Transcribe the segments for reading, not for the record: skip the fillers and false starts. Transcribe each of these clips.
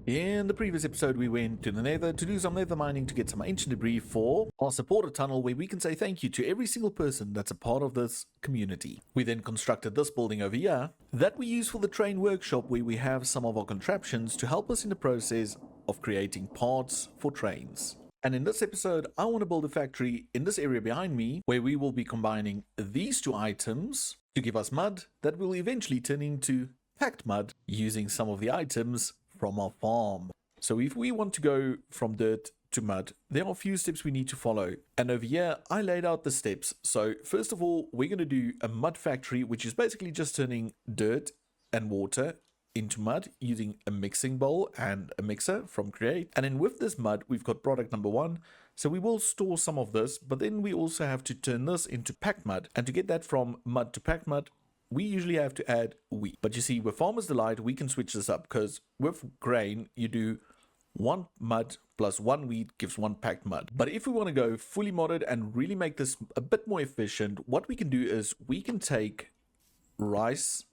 In the previous episode, we went to the Nether to do some Nether mining to get some ancient debris for our supporter tunnel, where we can say thank you to every single person that's a part of this community. We then constructed this building over here that we use for the train workshop, where we have some of our contraptions to help us in the process of creating parts for trains. And in this episode, I want to build a factory in this area behind me, where we will be combining these two items to give us mud that will eventually turn into packed mud using some of the items from our farm. So if we want to go from dirt to mud, there are a few steps we need to follow. And over here, I laid out the steps. So first of all, we're going to do a mud factory, which is basically just turning dirt and water into mud using a mixing bowl and a mixer from Create. And then with this mud, we've got product number 1. So we will store some of this, but then we also have to turn this into packed mud. And to get that from mud to packed mud, we usually have to add wheat. But you see, with Farmer's Delight, we can switch this up, because with grain, you do 1 mud plus 1 wheat gives 1 packed mud. But if we want to go fully modded and really make this a bit more efficient, what we can do is we can take rice,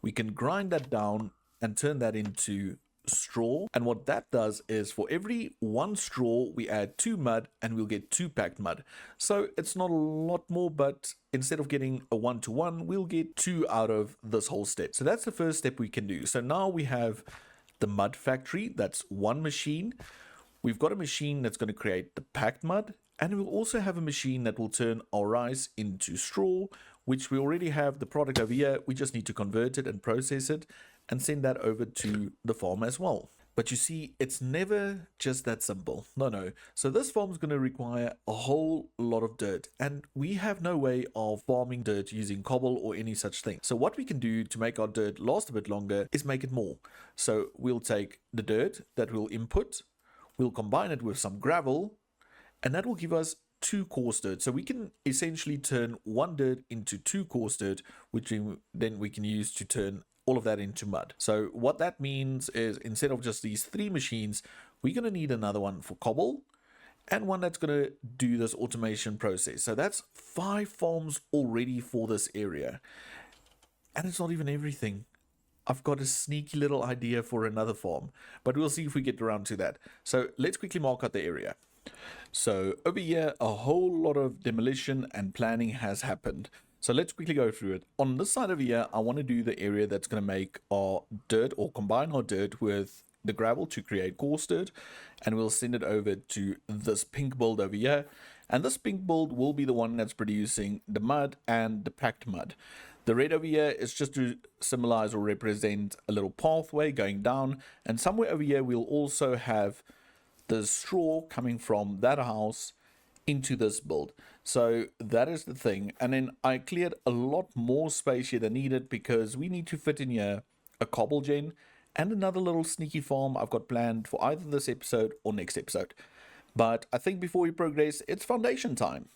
we can grind that down and turn that into straw. And what that does is, for every 1 straw, we add 2 mud and we'll get 2 packed mud. So it's not a lot more, but instead of getting a 1-to-1, we'll get 2 out of this whole step. So that's the first step we can do. So now we have the mud factory. That's 1 machine. We've got a machine that's going to create the packed mud, and we'll also have a machine that will turn our rice into straw, which we already have the product over here. We just need to convert it and process it and send that over to the farm as well. But you see, it's never just that simple. No. So this farm is going to require a whole lot of dirt, and we have no way of farming dirt using cobble or any such thing. So what we can do to make our dirt last a bit longer is make it more. So we'll take the dirt that we'll input, we'll combine it with some gravel, and that will give us 2 coarse dirt. So we can essentially turn 1 dirt into 2 coarse dirt, which then we can use to turn all of that into mud. So what that means is, instead of just these 3 machines, we're going to need another one for cobble and one that's going to do this automation process. So that's 5 farms already for this area. And it's not even everything. I've got a sneaky little idea for another farm, but we'll see if we get around to that. So let's quickly mark out the area. So over here, a whole lot of demolition and planning has happened. So let's quickly go through it. On this side over here, I want to do the area that's going to make our dirt, or combine our dirt with the gravel to create coarse dirt. And we'll send it over to this pink build over here. And this pink build will be the one that's producing the mud and the packed mud. The red over here is just to symbolize or represent a little pathway going down. And somewhere over here, we'll also have the straw coming from that house into this build. So that is the thing. And then I cleared a lot more space here than needed, because we need to fit in here a cobble gen and another little sneaky farm I've got planned for either this episode or next episode. But I think before we progress, it's foundation time.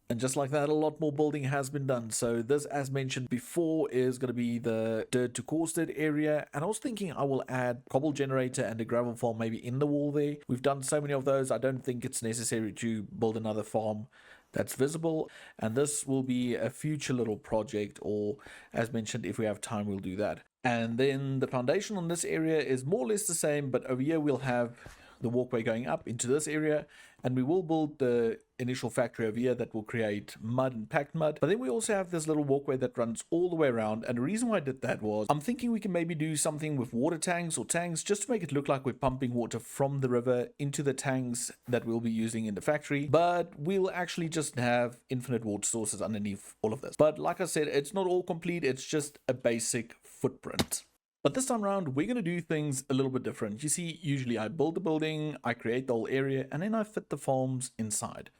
And just like that, a lot more building has been done. So this, as mentioned before, is going to be the dirt to coarse dirt area. And I was thinking I will add cobble generator and a gravel farm maybe in the wall there. We've done so many of those, I don't think it's necessary to build another farm that's visible. And this will be a future little project, or as mentioned, if we have time, we'll do that. And then the foundation on this area is more or less the same, but over here we'll have the walkway going up into this area, and we will build the initial factory over here that will create mud and packed mud. But then we also have this little walkway that runs all the way around, and the reason why I did that was I'm thinking we can maybe do something with water tanks or tanks, just to make it look like we're pumping water from the river into the tanks that we'll be using in the factory. But we'll actually just have infinite water sources underneath all of this. But like I said, it's not all complete, it's just a basic footprint. But this time around, we're going to do things a little bit different. You see, usually I build the building, I create the whole area, and then I fit the farms inside.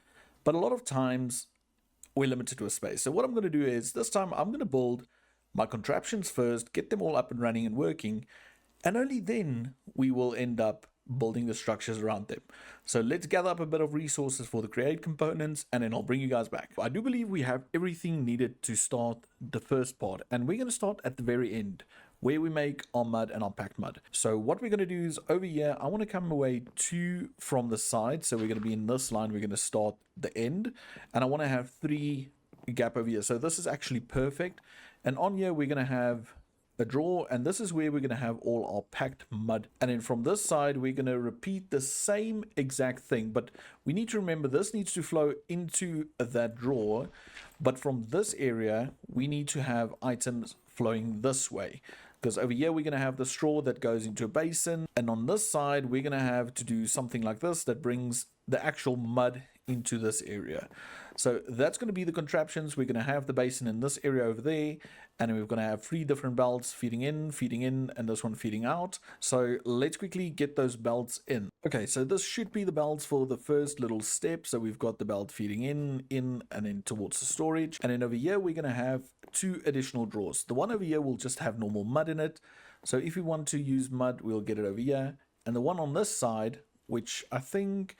But a lot of times, we're limited to a space. So what I'm going to do is, this time I'm going to build my contraptions first, get them all up and running and working, and only then we will end up building the structures around them. So let's gather up a bit of resources for the create components, and then I'll bring you guys back. I do believe we have everything needed to start the first part, and we're going to start at the very end where we make our mud and our packed mud. So what we're going to do is over here, I want to come away 2 from the side. So we're going to be in this line, we're going to start the end, and I want to have 3 gap over here. So this is actually perfect. And on here we're going to have a drawer, and this is where we're going to have all our packed mud. And then from this side we're going to repeat the same exact thing, but we need to remember this needs to flow into that drawer, but from this area we need to have items flowing this way, because over here we're going to have the straw that goes into a basin, and on this side we're going to have to do something like this that brings the actual mud into this area. So that's going to be the contraptions. We're going to have the basin in this area over there, and we're going to have 3 different belts feeding in, and this one feeding out. So let's quickly get those belts in. Okay, so this should be the belts for the first little step. So we've got the belt feeding in, and then towards the storage. And then over here, we're going to have 2 additional drawers. The one over here will just have normal mud in it. So if we want to use mud, we'll get it over here. And the one on this side, which I think,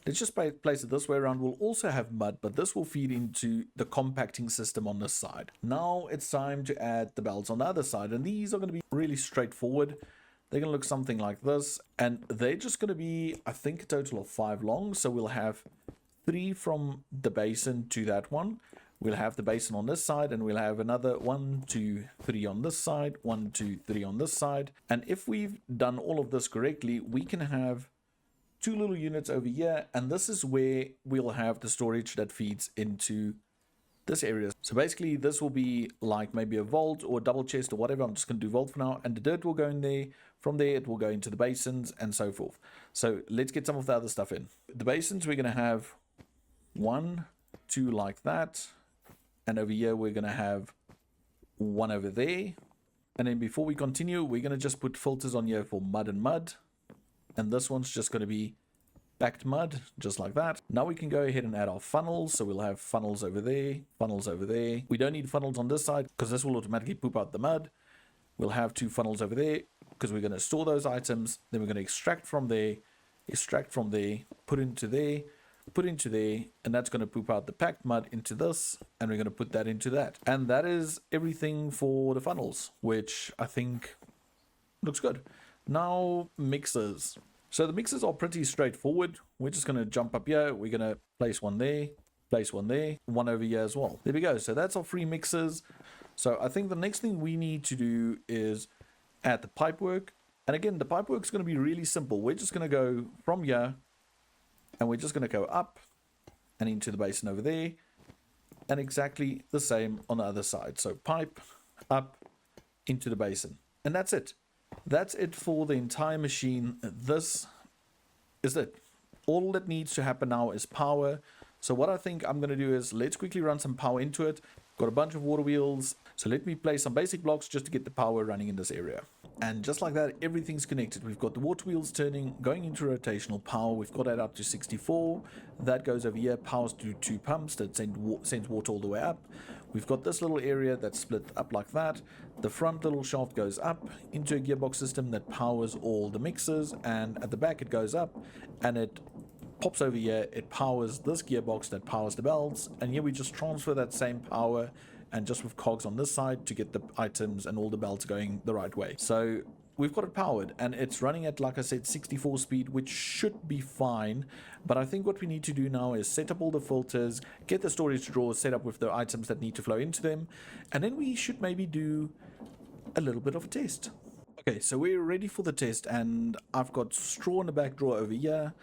let's just place it this way around, will also have mud, but this will feed into the compacting system on this side. Now it's time to add the belts on the other side, and these are going to be really straightforward. They're going to look something like this, and they're just going to be, I think, a total of 5 long. So we'll have 3 from the basin to that one. We'll have the basin on this side, and we'll have another 1, 2, 3 on this side, 1, 2, 3 on this side. And if we've done all of this correctly, we can have 2 little units over here, and this is where we'll have the storage that feeds into this area. So basically this will be like maybe a vault or a double chest or whatever. I'm just going to do vault for now, and the dirt will go in there. From there it will go into the basins and so forth. So let's get some of the other stuff in. The basins, we're going to have 1, 2 like that, and over here we're going to have 1 over there. And then before we continue, we're going to just put filters on here for mud and mud. And this one's just going to be packed mud, just like that. Now we can go ahead and add our funnels. So we'll have funnels over there, funnels over there. We don't need funnels on this side because this will automatically poop out the mud. We'll have 2 funnels over there because we're going to store those items. Then we're going to extract from there, put into there, put into there, and that's going to poop out the packed mud into this, and we're going to put that into that. And that is everything for the funnels, which I think looks good. Now mixers. So the mixers are pretty straightforward. We're just going to jump up here. We're going to place 1 there, place 1 there, 1 over here as well. There we go. So that's our 3 mixers. So I think the next thing we need to do is add the pipe work. And again, the pipe work is going to be really simple. We're just going to go from here, and we're just going to go up and into the basin over there, and exactly the same on the other side. So pipe up into the basin, and that's it. That's it for the entire machine. This is it. All that needs to happen now is power. So what I think I'm going to do is let's quickly run some power into it. Got a bunch of water wheels. So let me place some basic blocks just to get the power running in this area. And just like that, everything's connected. We've got the water wheels turning, going into rotational power. We've got that up to 64. That goes over here, powers to 2 pumps that sends water all the way up. We've got this little area that's split up like that. The front little shaft goes up into a gearbox system that powers all the mixers, and at the back it goes up and it pops over here. It powers this gearbox that powers the belts, and here we just transfer that same power and just with cogs on this side to get the items and all the belts going the right way. So we've got it powered, and it's running at, like I said, 64 speed, which should be fine. But I think what we need to do now is set up all the filters, get the storage drawers set up with the items that need to flow into them, and then we should maybe do a little bit of a test. Okay, so we're ready for the test, and I've got straw in the back drawer over here.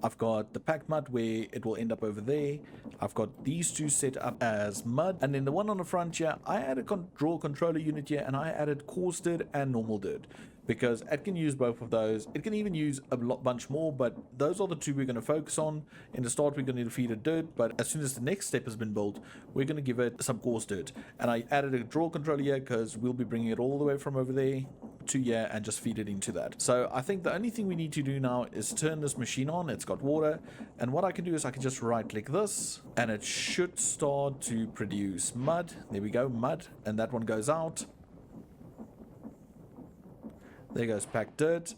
I've got the packed mud where it will end up over there. I've got these 2 set up as mud, and then the one on the front here, I added a draw controller unit here, and I added coarse dirt and normal dirt because it can use both of those. It can even use a bunch more, but those are the 2 we're going to focus on. In the start, we're going to feed it dirt, but as soon as the next step has been built, we're going to give it some coarse dirt. And I added a draw controller here because we'll be bringing it all the way from over there to here and just feed it into that. So I think the only thing we need to do now is turn this machine on. It's got water, and what I can do is I can just right click this, and it should start to produce mud. There we go, mud, and that one goes out. There goes packed dirt,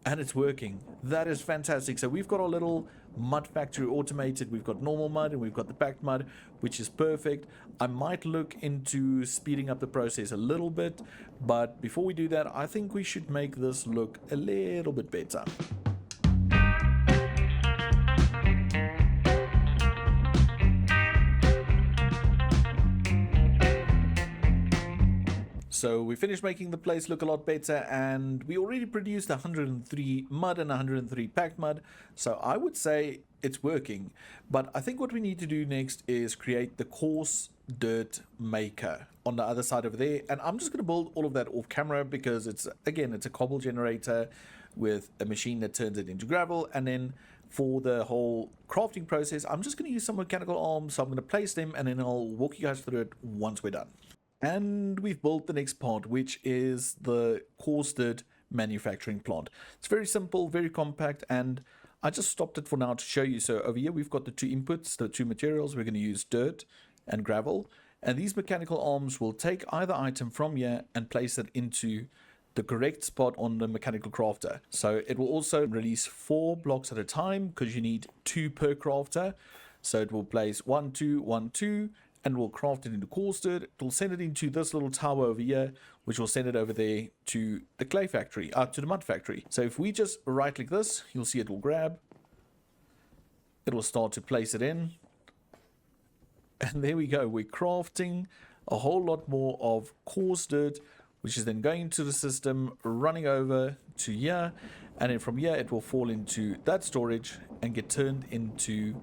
And it's working. That is fantastic. So we've got our little mud factory automated. We've got normal mud and we've got the packed mud, which is perfect. I might look into speeding up the process a little bit, but before we do that, I think we should make this look a little bit better. So we finished making the place look a lot better, and we already produced 103 mud and 103 packed mud, so I would say it's working. But I think what we need to do next is create the coarse dirt maker on the other side over there, and I'm just going to build all of that off camera because it's a cobble generator with a machine that turns it into gravel. And then for the whole crafting process, I'm just going to use some mechanical arms, so I'm going to place them and then I'll walk you guys through it once we're done. And we've built the next part, which is the coarse dirt manufacturing plant. It's very simple, very compact, and I just stopped it for now to show you. So over here we've got the two inputs, the two materials. We're going to use dirt and gravel, and these mechanical arms will take either item from here and place it into the correct spot on the mechanical crafter. So it will also release 4 blocks at a time because you need 2 per crafter. So it will place 1 2 1 2, and we'll craft it into coarse dirt. It will send it into this little tower over here, which will send it over there to the clay factory, to the mud factory. So if we just right click this, you'll see it will grab. It will start to place it in. And there we go. We're crafting a whole lot more of coarse dirt, which is then going into the system, running over to here. And then from here, it will fall into that storage and get turned into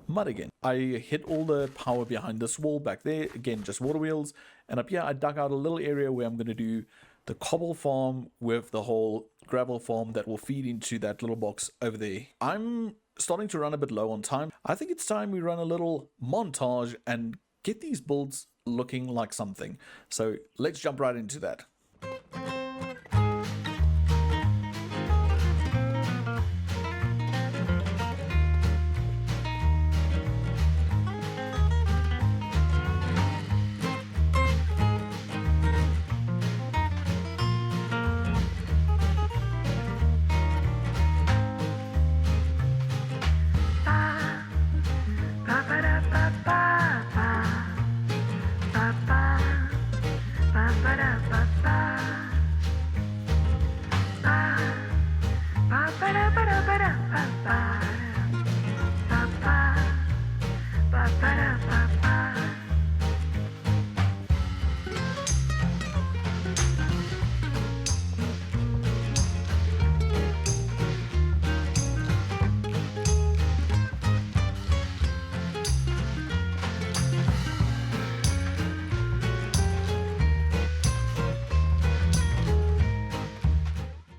mud again. I hit all the power behind this wall back there. Again, just water wheels. And up here, I dug out a little area where I'm going to do the cobble farm with the whole gravel farm that will feed into that little box over there. I'm starting to run a bit low on time. I think it's time we run a little montage and get these builds looking like something. So let's jump right into that.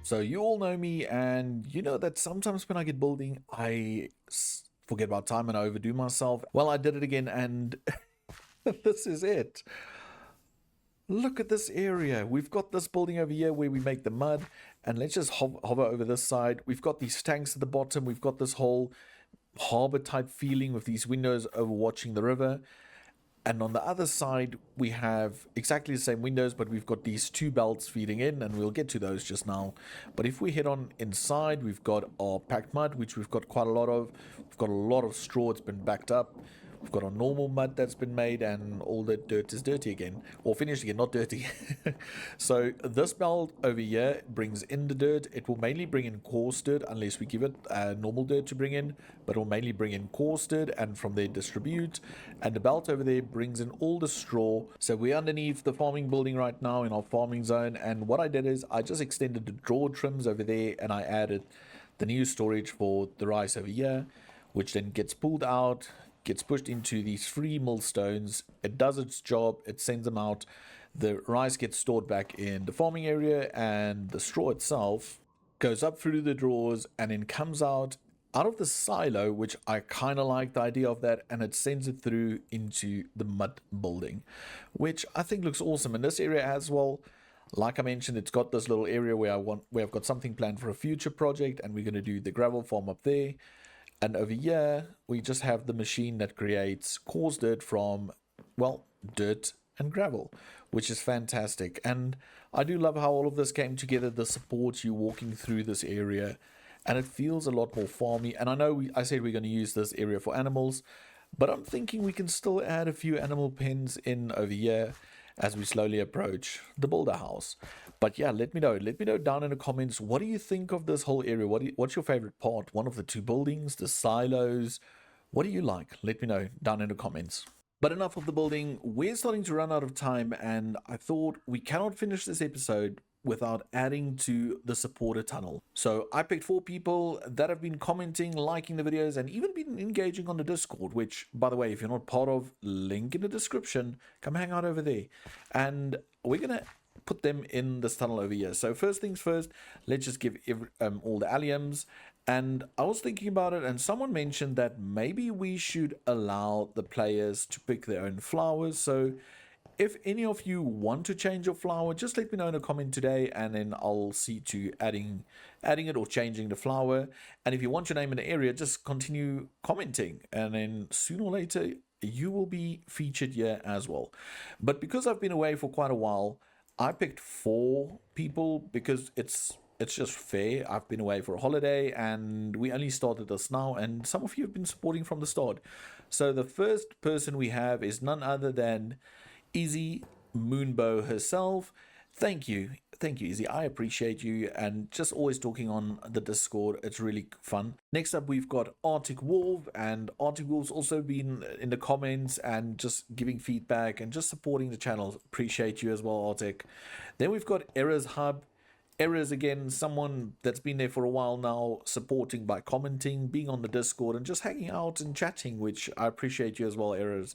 So you all know me, and you know that sometimes when I get building, I forget about time and I overdo myself. Well, I did it again, and this is it. Look at this area. We've got this building over here where we make the mud, and let's just hover over this side. We've got these tanks at the bottom. We've got this whole harbor type feeling with these windows overwatching the river. And on the other side, we have exactly the same windows, but we've got these 2 belts feeding in, and we'll get to those just now. But if we head on inside, we've got our packed mud, which we've got quite a lot of. We've got a lot of straw, it's been backed up. We've got our normal mud that's been made, and all the dirt is dirty again, or finished again, not dirty. So this belt over here brings in the dirt. It will mainly bring in coarse dirt unless we give it normal dirt to bring in, but it will mainly bring in coarse dirt and from there distribute. And the belt over there brings in all the straw. So we're underneath the farming building right now in our farming zone, and what I did is I just extended the draw trims over there, and I added the new storage for the rice over here, which then gets pulled out, gets pushed into these 3 millstones. It does its job, it sends them out. The rice gets stored back in the farming area, and the straw itself goes up through the drawers and then comes out of the silo, which I kind of like the idea of that, and it sends it through into the mud building, which I think looks awesome. In this area as well, like I mentioned, it's got this little area where I've got something planned for a future project, and we're going to do the gravel farm up there. And over here, we just have the machine that creates coarse dirt from, well, dirt and gravel, which is fantastic. And I do love how all of this came together, the support, you walking through this area, and it feels a lot more farmy. And I know I said we're going to use this area for animals, but I'm thinking we can still add a few animal pens in over here as we slowly approach the builder house. But yeah, let me know down in the comments, what do you think of this whole area? What's your favorite part? One of the two buildings, the silos? What do you like? Let me know down in the comments. But enough of the building. We're starting to run out of time, and I thought we cannot finish this episode without adding to the supporter tunnel. So I picked 4 people that have been commenting, liking the videos, and even been engaging on the Discord, which, by the way, if you're not part of, link in the description, come hang out over there. And we're going to put them in this tunnel over here. So first things first, let's just give all the alliums. And I was thinking about it, and someone mentioned that maybe we should allow the players to pick their own flowers. So if any of you want to change your flower, just let me know in a comment today, and then I'll see to adding it or changing the flower. And if you want your name in the area, just continue commenting, and then sooner or later you will be featured here as well. But because I've been away for quite a while, I picked 4 people because it's just fair. I've been away for a holiday and we only started this now, and some of you have been supporting from the start. So the first person we have is none other than Izzy Moonbow herself. Thank you, Izzy. I appreciate you, and just always talking on the Discord. It's really fun. Next up, we've got Arctic Wolf, and Arctic Wolf's also been in the comments and just giving feedback and just supporting the channel. Appreciate you as well, Arctic. Then we've got Errors Hub. Errors, again, someone that's been there for a while now, supporting by commenting, being on the Discord, and just hanging out and chatting, which I appreciate you as well, Errors.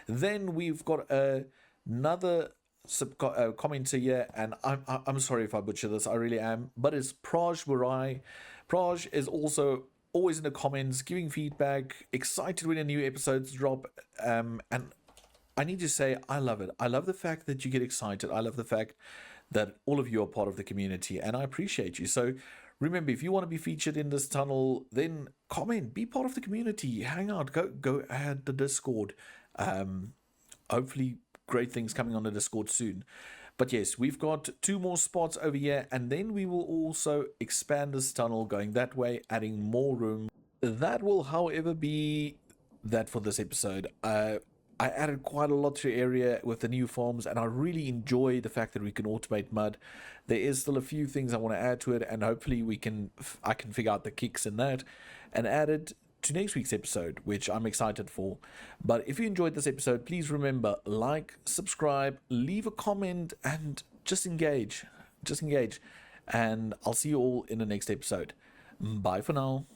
Then we've got another commenter here, and I'm sorry if I butcher this, I really am, but it's Praj Warai. Praj is also always in the comments, giving feedback, excited when the new episodes drop, and I need to say, I love it. I love the fact that you get excited. I love the fact that all of you are part of the community, and I appreciate you. So remember, if you want to be featured in this tunnel, then comment, be part of the community, hang out, go add the Discord. Hopefully great things coming on the Discord soon. But yes, we've got 2 more spots over here, and then we will also expand this tunnel going that way, adding more room. That will, however, be that for this episode. I added quite a lot to the area with the new farms, and I really enjoy the fact that we can automate mud. There is still a few things I want to add to it, and hopefully I can figure out the kicks in that and add it to next week's episode, which I'm excited for. But if you enjoyed this episode, please remember, like, subscribe, leave a comment, and just engage. And I'll see you all in the next episode. Bye for now.